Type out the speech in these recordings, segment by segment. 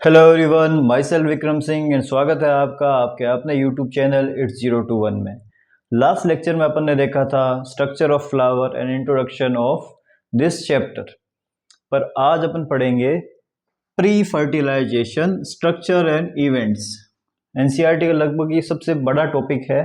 Hello everyone, my self Vikram Singh and स्वागत है आपका आपके अपने यूट्यूब चैनल इट्स 021 में। लास्ट लेक्चर में अपन ने देखा था structure of flower and introduction of this chapter. पर आज अपन पढ़ेंगे pre fertilization structure and events. NCERT का लगभग ये सबसे बड़ा टॉपिक है,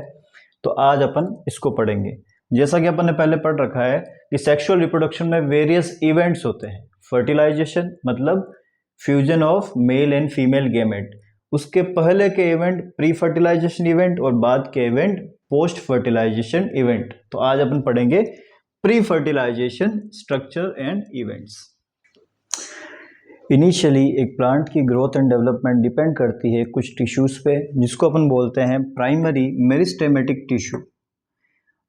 तो आज अपन इसको पढ़ेंगे। जैसा कि अपन ने पहले पढ़ रखा है कि सेक्सुअल रिप्रोडक्शन में वेरियस इवेंट्स होते हैं। फर्टिलाइजेशन मतलब fusion of male and female gamete, उसके पहले के इवेंट प्री फर्टिलाइजेशन इवेंट और बाद के इवेंट पोस्ट फर्टिलाइजेशन इवेंट। तो आज अपन पढ़ेंगे pre fertilization structure and events. Initially एक प्लांट की ग्रोथ एंड डेवलपमेंट डिपेंड करती है कुछ टिश्यूज पे, जिसको अपन बोलते हैं प्राइमरी मेरिस्टेमेटिक टिश्यू।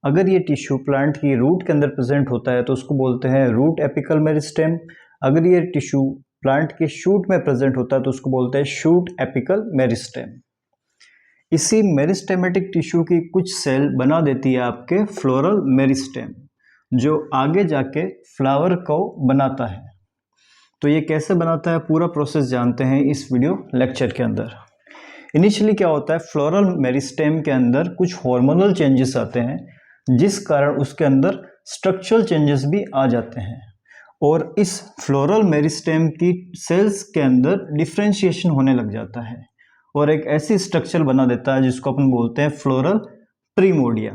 अगर ये टिश्यू प्लांट की रूट के अंदर प्रेजेंट होता है तो उसको बोलते हैं रूट एपिकल मेरिस्टेम। अगर ये टिश्यू प्लांट के शूट में प्रेजेंट होता है तो उसको बोलते हैं शूट एपिकल मेरिस्टेम। इसी मेरिस्टेमेटिक टिश्यू की कुछ सेल बना देती है आपके फ्लोरल मेरिस्टेम, जो आगे जाके फ्लावर को बनाता है। तो ये कैसे बनाता है, पूरा प्रोसेस जानते हैं इस वीडियो लेक्चर के अंदर। इनिशियली क्या होता है, फ्लोरल मेरिस्टेम के अंदर कुछ हार्मोनल चेंजेस आते हैं, जिस कारण उसके अंदर स्ट्रक्चरल चेंजेस भी आ जाते हैं और इस फ्लोरल मेरिस्टेम की सेल्स के अंदर डिफ्रेंशिएशन होने लग जाता है और एक ऐसी स्ट्रक्चर बना देता है जिसको अपन बोलते हैं फ्लोरल प्रीमोडिया।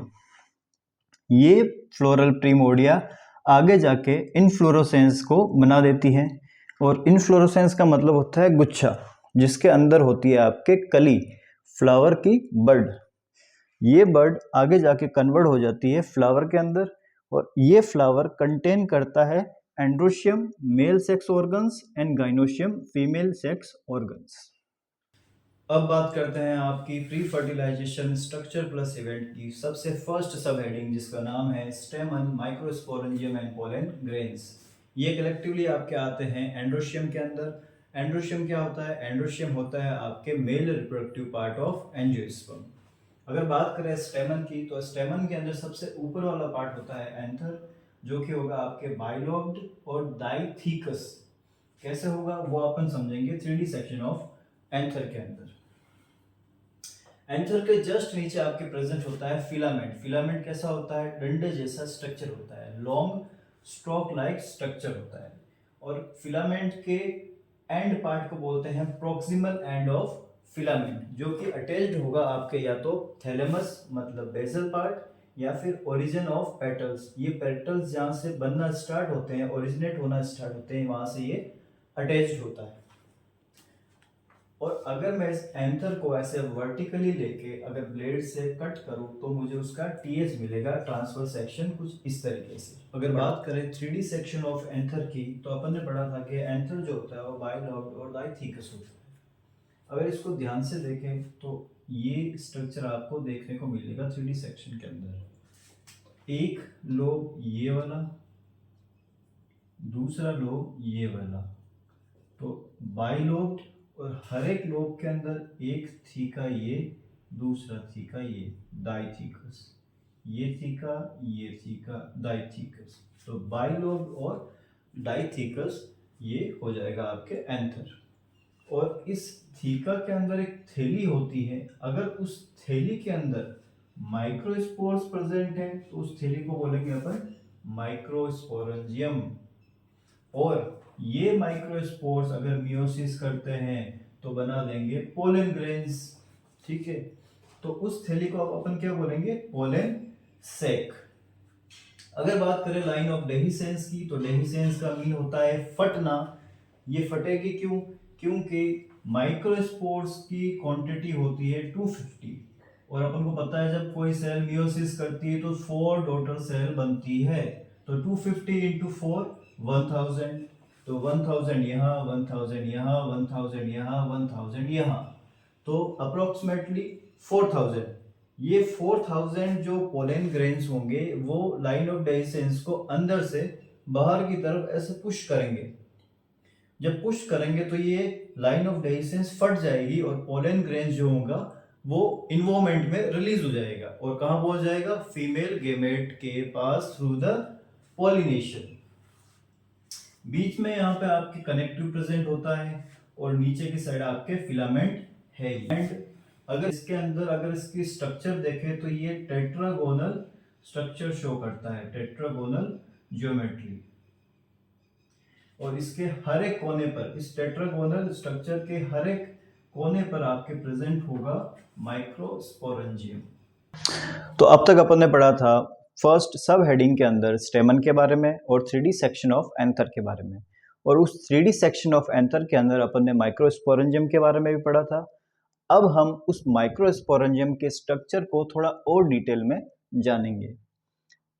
ये फ्लोरल प्रीमोडिया आगे जाके इनफ्लोरोसेंस को बना देती है और इनफ्लोरोसेंस का मतलब होता है गुच्छा, जिसके अंदर होती है आपके कली, फ्लावर की बड। ये बड आगे जाके कन्वर्ट हो जाती है फ्लावर के अंदर और ये फ्लावर कंटेन करता है androecium male sex organs and gynoecium female sex organs. अब बात करते हैं आपकी pre fertilization structure plus event की सबसे फर्स्ट सब हेडिंग, जिसका नाम है stamen, microsporangium and pollen grains. ये कलेक्टिवली आपके आते हैं एंड्रोशियम के अंदर। एंड्रोशियम क्या होता है? एंड्रोशियम होता है आपके male reproductive part of angiosperm. अगर बात करें स्टेमन की, तो स्टेमन के अंदर सबसे ऊपर वाला पार्ट होता है एंथर, जो कि होगा आपके बाइलोब्ड और डाइथीकस। कैसे होगा वो अपन समझेंगे 3D सेक्शन ऑफ एंथर के अंदर। एंथर के जस्ट नीचे आपके प्रेजेंट होता है फिलामेंट। फिलामेंट कैसा होता है? डंडे जैसा स्ट्रक्चर होता है, लॉन्ग स्टॉक लाइक स्ट्रक्चर होता है। और फिलामेंट के एंड पार्ट को बोलते हैं प्रोक्सिमल एंड ऑफ फिलामेंट, जो कि अटैच्ड होगा आपके या तो थैलेमस मतलब बेसल पार्ट या फिर ओरिजिन ऑफ पेटल्स। ये पेटल्स जहां से बनना स्टार्ट होते हैं, ओरिजिनेट होना स्टार्ट होते हैं, वहां से ये अटैच्ड होता है। और अगर मैं इस एंथर को ऐसे वर्टिकली लेके अगर ब्लेड से कट करूं तो मुझे उसका टीएच मिलेगा, ट्रांसफर सेक्शन, कुछ इस तरीके से। अगर बात करें 3D सेक्शन ऑफ एंथर की, तो अपन ने पढ़ा था कि एंथर जो होता है वो बाइलोब्ड और डाइथीकस होता है। अगर इसको ध्यान से देखें तो ये स्ट्रक्चर आपको देखने को मिलेगा 3D सेक्शन के अंदर। एक लोब ये वाला, दूसरा लोब ये वाला, तो बाइलोब्ड, और हर एक लोब के अंदर एक थीका ये, दूसरा थीका ये, डाइथीकस, ये थीका ये थीका, डाइथीकस। तो बाइलोब्ड और डाइथीकस ये हो जाएगा आपके एंथर। और इस थीका के अंदर एक थैली होती है। अगर उस थैली के अंदर माइक्रोस्पोर्स प्रेजेंट है तो उस थैली को बोलेंगे अपन माइक्रोस्पोरेंजियम। और ये माइक्रोस्पोर्स अगर मियोसिस करते हैं तो बना देंगे पोलन ग्रेन्स। ठीक है, तो उस थैली को अपन क्या बोलेंगे? पोलन सेक। अगर बात करें लाइन ऑफ डेहिसेंस की, तो डेहिसेंस का मीन होता है फटना। ये फटेगी क्यों? क्योंकि माइक्रोस्पोर्स की क्वांटिटी होती है 250 और अपन को पता है जब कोई सेल मियोसिस करती है तो 4 डॉटर सेल बनती है। तो 250 इंटू 4 1000, तो 1000 यहाँ, 1000 यहाँ, 1000 यहाँ, 1000 यहाँ, तो अप्रोक्सीमेटली 4000। ये 4000 जो पोलन ग्रेन्स होंगे वो लाइन ऑफ डेहिसेंस को अंदर से बाहर की तरफ ऐसे पुश करेंगे। जब पुश करेंगे तो ये लाइन ऑफ डेहिसेंस फट जाएगी और पोलन ग्रेन्स जो होगा वो इन्वॉल्वमेंट में रिलीज हो जाएगा और कहां पहुंच जाएगा? फीमेल गेमेट के पास थ्रू द पॉलिनेशन। बीच में यहाँ पे आपके कनेक्टिव प्रेजेंट होता है और नीचे की साइड आपके फिलामेंट है। एंड अगर इसके अंदर अगर इसकी स्ट्रक्चर देखें तो ये टेट्रागोनल स्ट्रक्चर शो करता है, टेट्रागोनल ज्योमेट्री। और इसके हर एक कोने पर, इस टेट्रागोनल स्ट्रक्चर के हर एक कोने पर आपके प्रेजेंट होगा माइक्रोस्पोरेंजियम। तो अब तक अपन ने पढ़ा था फर्स्ट सब हेडिंग के अंदर स्टेमन के बारे में और 3D सेक्शन ऑफ एंथर के बारे में, और उस 3D सेक्शन ऑफ एंथर के अंदर अपन ने माइक्रोस्पोरेंजियम के बारे में भी पढ़ा था। अब हम उस माइक्रोस्पोरेंजियम के स्ट्रक्चर को थोड़ा और डिटेल में जानेंगे।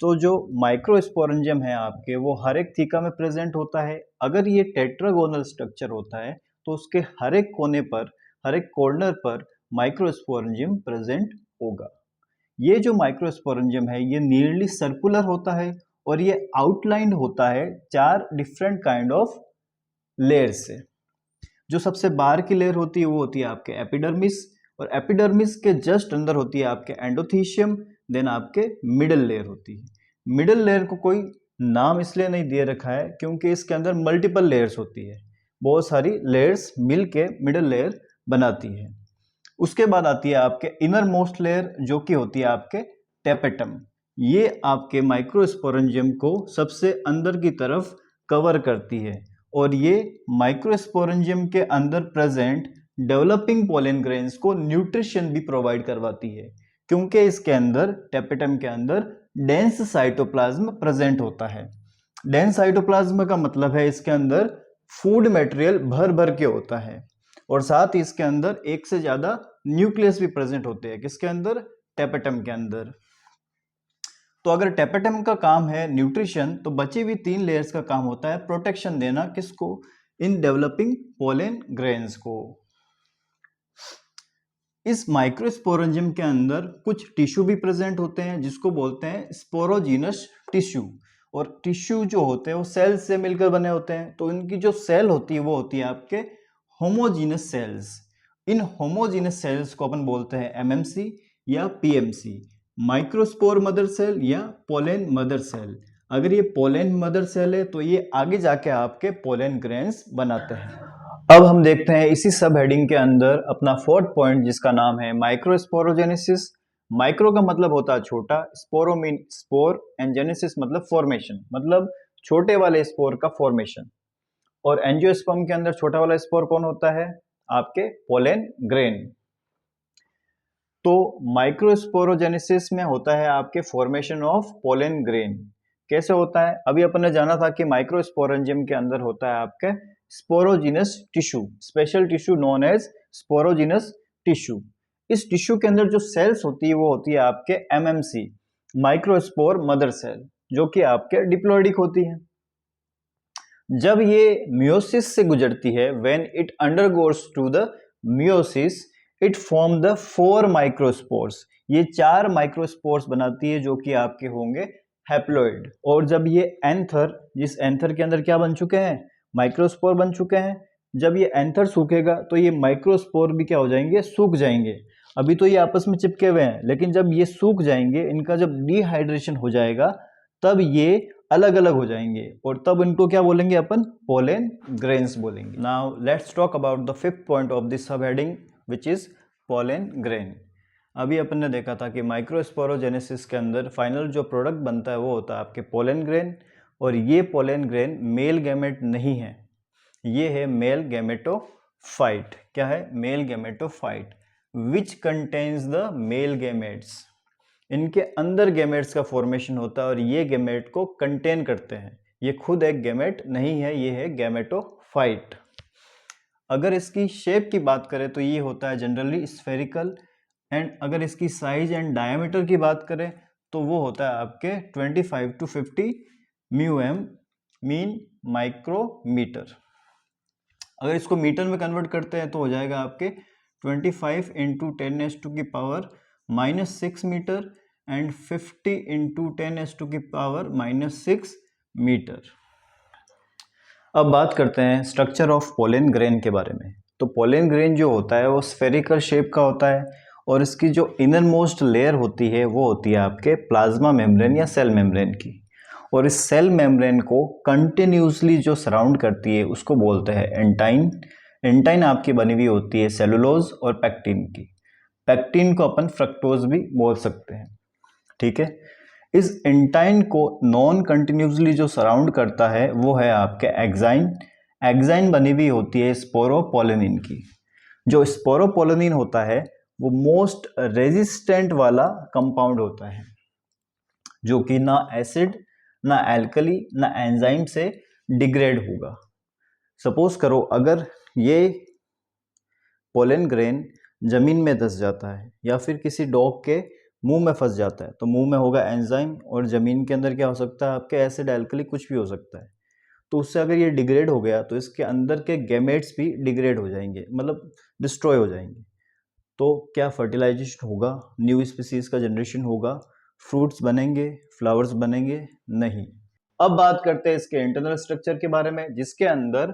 तो जो माइक्रोस्पोरेंजियम है आपके, वो हर एक थीका में प्रेजेंट होता है। अगर ये टेट्रागोनल स्ट्रक्चर होता है तो उसके हर एक कोने पर, हर एक कॉर्नर पर माइक्रोस्पोरेंजियम प्रेजेंट होगा। ये जो माइक्रोस्पोरेंजियम है ये नीयरली सर्कुलर होता है और ये आउटलाइंड होता है 4 डिफरेंट काइंड ऑफ लेयर से। जो सबसे बाहर की लेयर होती है वो होती है आपके एपिडर्मिस, और एपिडर्मिस के जस्ट अंदर होती है आपके एंडोथीशियम, देन आपके मिडल लेयर होती है। मिडल लेयर को कोई नाम इसलिए नहीं दे रखा है क्योंकि इसके अंदर मल्टीपल लेयर्स होती है, बहुत सारी लेयर्स मिलके मिडल लेयर बनाती है। उसके बाद आती है आपके इनर मोस्ट लेयर जो कि होती है आपके टेपेटम। ये आपके माइक्रोस्पोरेंजियम को सबसे अंदर की तरफ कवर करती है, और ये माइक्रोस्पोरेंजियम के अंदर प्रेजेंट डेवलपिंग पोलन ग्रेन्स को न्यूट्रिशन भी प्रोवाइड करवाती है, क्योंकि इसके अंदर टेपेटम के अंदर डेंस साइटोप्लाज्म प्रेजेंट होता है। डेंस साइटोप्लाज्म का मतलब है इसके अंदर फूड मटेरियल भर भर के होता है, और साथ ही इसके अंदर एक से ज्यादा न्यूक्लियस भी प्रेजेंट होते हैं। किसके अंदर? टेपेटम के अंदर। तो अगर टेपेटम का काम है न्यूट्रिशन, तो बची हुई 3 लेयर्स का काम होता है प्रोटेक्शन देना। किसको? इन डेवलपिंग पोलन ग्रेन्स को। इस माइक्रोस्पोरेंजियम के अंदर कुछ टिश्यू भी प्रेजेंट होते हैं जिसको बोलते हैं स्पोरोजीनस टिश्यू, और टिश्यू जो होते हैं वो सेल्स से मिलकर बने होते हैं। तो इनकी जो सेल होती है वो होती है आपके होमोजीनस सेल्स। इन होमोजीनस सेल्स को अपन बोलते हैं एमएमसी या पीएमसी, माइक्रोस्पोर मदर सेल या पोलन मदर सेल। अगर ये पोलन मदर सेल है तो ये आगे जाके आपके पोलन ग्रेन्स बनाते हैं। अब हम देखते हैं इसी सब हेडिंग के अंदर अपना 4th पॉइंट जिसका नाम है माइक्रोस्पोरोजेनेसिस। माइक्रो का मतलब होता है छोटा, स्पोरो मीन स्पोर, एंड जेनेसिस मतलब फॉर्मेशन, मतलब छोटे वाले स्पोर का फॉर्मेशन। और एंजियोस्पर्म के अंदर छोटा वाला स्पोर कौन होता है? आपके पोलन ग्रेन। तो माइक्रोस्पोरोजेनेसिस में होता है आपके फॉर्मेशन ऑफ पोलन ग्रेन। कैसे होता है? अभी अपन ने जाना था कि माइक्रोस्पोरेंजियम के अंदर होता है आपके sporogenous tissue, special tissue known as sporogenous tissue. इस टिश्यू के अंदर जो सेल्स होती है वो होती है आपके एमएमसी, माइक्रोस्पोर मदर सेल, जो कि आपके डिप्लॉइडिक होती है। जब ये मियोसिस से गुजरती है, when it undergoes to the meiosis, it form the 4 microspores. ये 4 माइक्रोस्पोर्स बनाती है जो कि आपके होंगे हैप्लॉइड। और जब ये एंथर, जिस एंथर के अंदर क्या बन चुके हैं? माइक्रोस्पोर बन चुके हैं। जब ये एंथर सूखेगा तो ये माइक्रोस्पोर भी क्या हो जाएंगे? सूख जाएंगे। अभी तो ये आपस में चिपके हुए हैं, लेकिन जब ये सूख जाएंगे, इनका जब डिहाइड्रेशन हो जाएगा, तब ये अलग अलग हो जाएंगे, और तब इनको क्या बोलेंगे अपन? पोलन ग्रेन्स बोलेंगे। Now let's talk about the 5th point of this sub heading which is pollen grain. अभी अपन ने देखा था कि माइक्रोस्पोरोजेनेसिस के अंदर फाइनल जो प्रोडक्ट बनता है वो होता है आपके पोलन ग्रेन, और ये पोलन ग्रेन मेल गैमेट नहीं है, ये है मेल गैमेटोफाइट। क्या है? Male gametophyte which contains the male gametes. इनके अंदर गैमेट्स का फॉर्मेशन होता है और ये गैमेट को कंटेन करते हैं। ये खुद एक गैमेट नहीं है, ये है गैमेटोफाइट। अगर इसकी शेप की बात करें तो ये होता है जनरली स्फेरिकल, एंड अगर इसकी साइज एंड डायमीटर की बात करें तो वो होता है आपके 25 to 50 म्यूएम, मीन माइक्रोमीटर। अगर इसको मीटर में कन्वर्ट करते हैं तो हो जाएगा आपके 25 × 10⁻⁻⁻6 मीटर एंड 50 × 10⁻⁻6 मीटर। अब बात करते हैं स्ट्रक्चर ऑफ पोलन ग्रेन के बारे में। तो पोलन ग्रेन जो होता है वो स्फेरिकल शेप का होता है, और इसकी जो इनर मोस्ट लेयर होती है वो होती है आपके प्लाज्मा मेम्ब्रेन या सेल मेम्ब्रेन की, और इस सेल मेम्ब्रेन को कंटिन्यूसली जो सराउंड करती है उसको बोलते हैं एंटाइन, एंटाइन आपकी बनी हुई होती है सेलुलोज और पैक्टिन की। पैक्टिन को अपन फ्रक्टोज भी बोल सकते हैं, ठीक है। इस एंटाइन को नॉन कंटिन्यूसली जो सराउंड करता है वो है आपके एक्साइन। एक्साइन बनी हुई होती है स्पोरोपोलेनिन की। जो स्पोरोपोलेनिन होता है वो मोस्ट रेजिस्टेंट वाला कंपाउंड होता है, जो कि ना एसिड, ना एल्कली, ना एंजाइम से डिग्रेड होगा। सपोज करो अगर ये पोलन ग्रेन जमीन में धंस जाता है या फिर किसी डॉग के मुंह में फंस जाता है, तो मुंह में होगा एंजाइम और जमीन के अंदर क्या हो सकता है आपके एसिड, एल्कली, कुछ भी हो सकता है। तो उससे अगर ये डिग्रेड हो गया तो इसके अंदर के गैमेट्स भी डिग्रेड हो जाएंगे, मतलब डिस्ट्रॉय हो जाएंगे। तो क्या फर्टिलाइजेशन होगा, न्यू स्पीसीज का जनरेशन होगा, फ्रूट्स बनेंगे, फ्लावर्स बनेंगे? नहीं। अब बात करते हैं इसके इंटरनल स्ट्रक्चर के बारे में, जिसके अंदर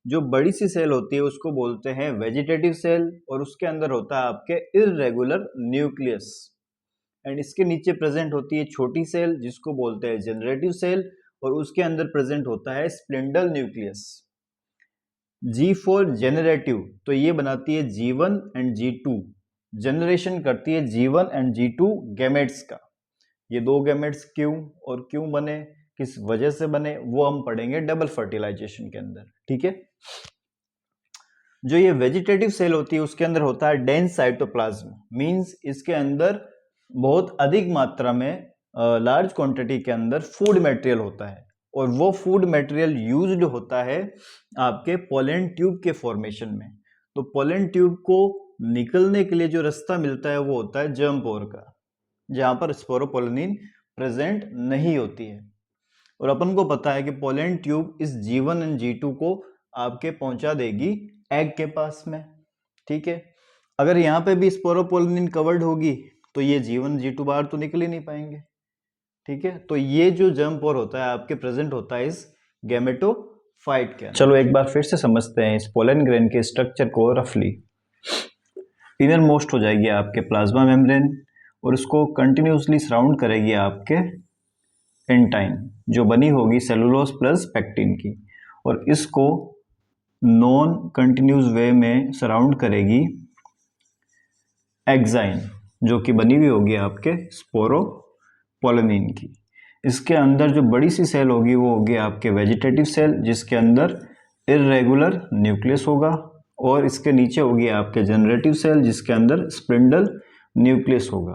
जो बड़ी सी सेल होती है उसको बोलते हैं वेजिटेटिव सेल, और उसके अंदर होता है आपके इर्रेगुलर न्यूक्लियस। एंड इसके नीचे प्रेजेंट होती है छोटी सेल जिसको बोलते हैं जनरेटिव सेल, और उसके अंदर प्रेजेंट होता है स्प्लिंडल न्यूक्लियस। जी फॉर जेनरेटिव, तो ये बनाती है G1 एंड G2, जनरेशन करती है G1 एंड G2 गैमेट्स का। ये दो गैमेट्स क्यों और क्यों बने, किस वजह से बने, वो हम पढ़ेंगे डबल फर्टिलाइजेशन के अंदर, ठीक है। जो ये वेजिटेटिव सेल होती है उसके अंदर होता है डेंस साइटोप्लाज्म, मींस इसके अंदर बहुत अधिक मात्रा में लार्ज क्वांटिटी के अंदर फूड मटेरियल होता है, और वो फूड मटेरियल यूज्ड होता है आपके पोलन ट्यूब के फॉर्मेशन में। तो पोलन ट्यूब को निकलने के लिए जो रास्ता मिलता है वो होता है जर्म पोर का, जहां पर स्पोरोपोलेनिन प्रेजेंट नहीं होती है। और अपन को पता है कि पोलन ट्यूब इस G1 एंड G2 को आपके पहुंचा देगी एग के पास में, ठीक है। अगर यहाँ पे भी स्पोरोपोलेनिन कवर्ड होगी तो ये G1 G2 बाहर तो निकल ही नहीं पाएंगे, ठीक है। तो ये जो जर्म पोर होता है आपके प्रेजेंट होता है इस गैमेटोफाइट के अंदर। चलो एक बार फिर से समझते हैं इस पोलन ग्रेन के स्ट्रक्चर को रफली। इनर मोस्ट हो जाएगी आपके प्लाज्मा मेम्ब्रेन, और उसको कंटिन्यूसली सराउंड करेगी आपके एंटाइन, जो बनी होगी सेलुलोज प्लस पैक्टिन की, और इसको नॉन कंटिन्यूस वे में सराउंड करेगी एक्साइन, जो कि बनी हुई होगी आपके स्पोरोपोलेनिन की। इसके अंदर जो बड़ी सी सेल होगी वो होगी आपके वेजिटेटिव सेल, जिसके अंदर इर्रेगुलर न्यूक्लियस होगा, और इसके नीचे होगी आपके जनरेटिव सेल जिसके अंदर स्पिंडल न्यूक्लियस होगा,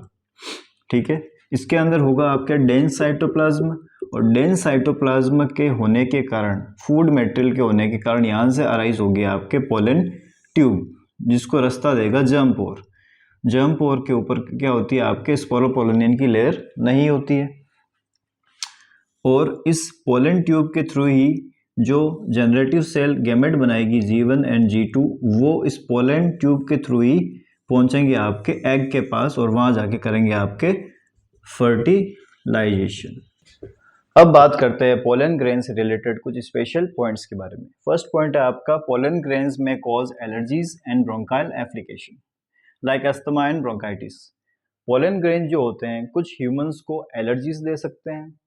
ठीक है। इसके अंदर होगा आपके डेंस साइटोप्लाज्म, और डेंस साइटोप्लाज्म के होने के कारण, फूड मटेरियल के होने के कारण यहाँ से अराइज होगी आपके पोलन ट्यूब, जिसको रास्ता देगा जर्म पोर। जर्म पोर के ऊपर क्या होती है आपके स्पोरोपोलेनिन की लेयर नहीं होती है, और इस पोलन ट्यूब के थ्रू ही जो जनरेटिव सेल गैमेट बनाएगी G1 एंड G2, वो इस पोलन ट्यूब के थ्रू ही पहुंचेंगे आपके एग के पास, और वहां जाके करेंगे आपके फर्टिलाइजेशन। अब बात करते हैं पोलन ग्रेन से रिलेटेड कुछ स्पेशल पॉइंट्स के बारे में। फर्स्ट पॉइंट है आपका पोलन ग्रेन्स में cause allergies and bronchial application like asthma and bronchitis. Pollen grain जो होते हैं कुछ ह्यूमंस को एलर्जीज दे सकते हैं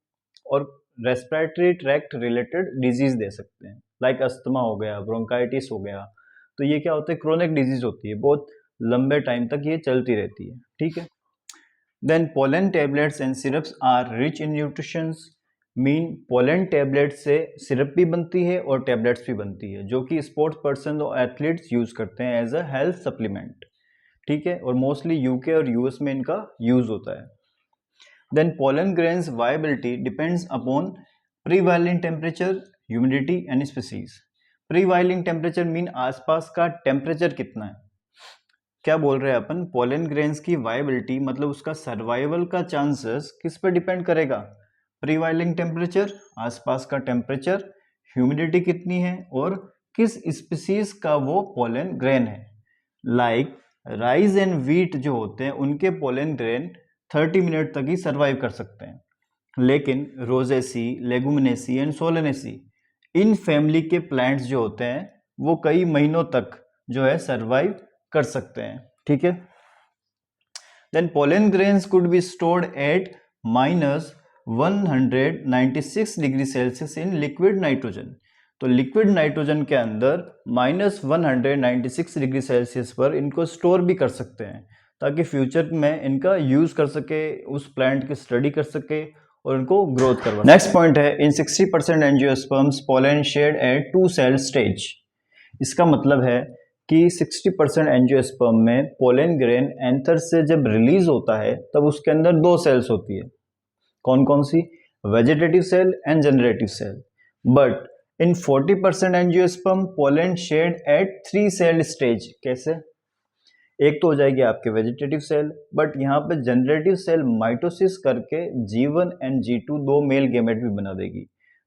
और रेस्पिरेटरी ट्रैक्ट रिलेटेड डिजीज दे सकते हैं, लाइक अस्थमा हो गया, ब्रोंकाइटिस हो गया। तो ये क्या होता है, क्रोनिक डिजीज होती है, बहुत लंबे टाइम तक ये चलती रहती है, ठीक है। Then pollen tablets and syrups are rich in nutritions, mean pollen tablet से सिरप भी बनती है और टेबलेट्स भी बनती है, जो कि स्पोर्ट्स पर्सन और एथलीट्स यूज करते हैं एज अ हेल्थ सप्लीमेंट, ठीक है। और मोस्टली यूके और यूएस में इनका यूज होता है। Then pollen grains viability depends upon prevailing temperature, humidity and species. Prevailing temperature mean आसपास का टेम्परेचर कितना है। क्या बोल रहे हैं अपन, पोलन ग्रेन्स की वायबिलिटी मतलब उसका सर्वाइवल का चांसेस किस पर डिपेंड करेगा, प्रीवाइलिंग टेम्परेचर, आसपास का टेम्परेचर, ह्यूमिडिटी कितनी है, और किस स्पीसीज का वो पोलन ग्रेन है। लाइक राइस एंड व्हीट जो होते हैं उनके पोलन ग्रेन 30 मिनट तक ही सर्वाइव कर सकते हैं, लेकिन Rosaceae, Leguminosae and Solanaceae, in family के प्लांट्स जो होते हैं वो कई महीनों तक जो है सर्वाइव कर सकते हैं, ठीक है। Then pollen grains could be stored at -196 degree Celsius in liquid nitrogen. तो लिक्विड नाइट्रोजन के अंदर -196 डिग्री सेल्सियस पर इनको स्टोर भी कर सकते हैं ताकि फ्यूचर में इनका यूज कर सके, उस प्लांट की स्टडी कर सके और इनको ग्रोथ करवा। नेक्स्ट पॉइंट है, in 60% angiosperms pollen shed at 2 cell stage. इसका मतलब है कि 60% एंजियोस्पर्म में पोलन ग्रेन एंथर से जब रिलीज होता है तब उसके अंदर 2 सेल्स होती है। कौन कौन सी? Vegetative cell and generative cell. But in 40% angiosperm pollen shed at 3 cell stage. कैसे? एक तो हो जाएगी आपके वेजिटेटिव सेल, बट यहाँ पे जनरेटिव सेल माइटोसिस करके G1 एंड G2 दो मेल गैमेट भी बना देगी।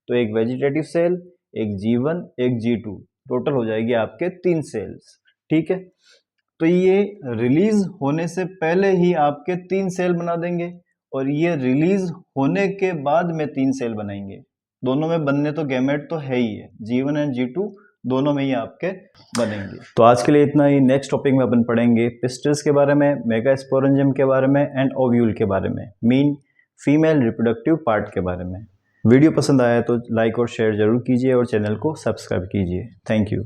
तो एक वेजिटेटिव सेल, एक G1, एक G2, टोटल हो जाएगी आपके 3 सेल्स। ठीक है, तो ये रिलीज होने से पहले ही आपके 3 सेल बना देंगे और ये रिलीज होने के बाद में 3 सेल बनाएंगे। दोनों में बनने तो गैमेट तो है ही है, G1 एंड G2 दोनों में ही आपके बनेंगे। तो आज के लिए इतना ही। नेक्स्ट टॉपिक में अपन पढ़ेंगे पिस्टल्स के बारे में, मेगास्पोरेंजियम के बारे में एंड ओव्यूल के बारे में, मीन फीमेल रिप्रोडक्टिव पार्ट के बारे में। वीडियो पसंद आया तो लाइक और शेयर जरूर कीजिए और चैनल को सब्सक्राइब कीजिए। Thank you.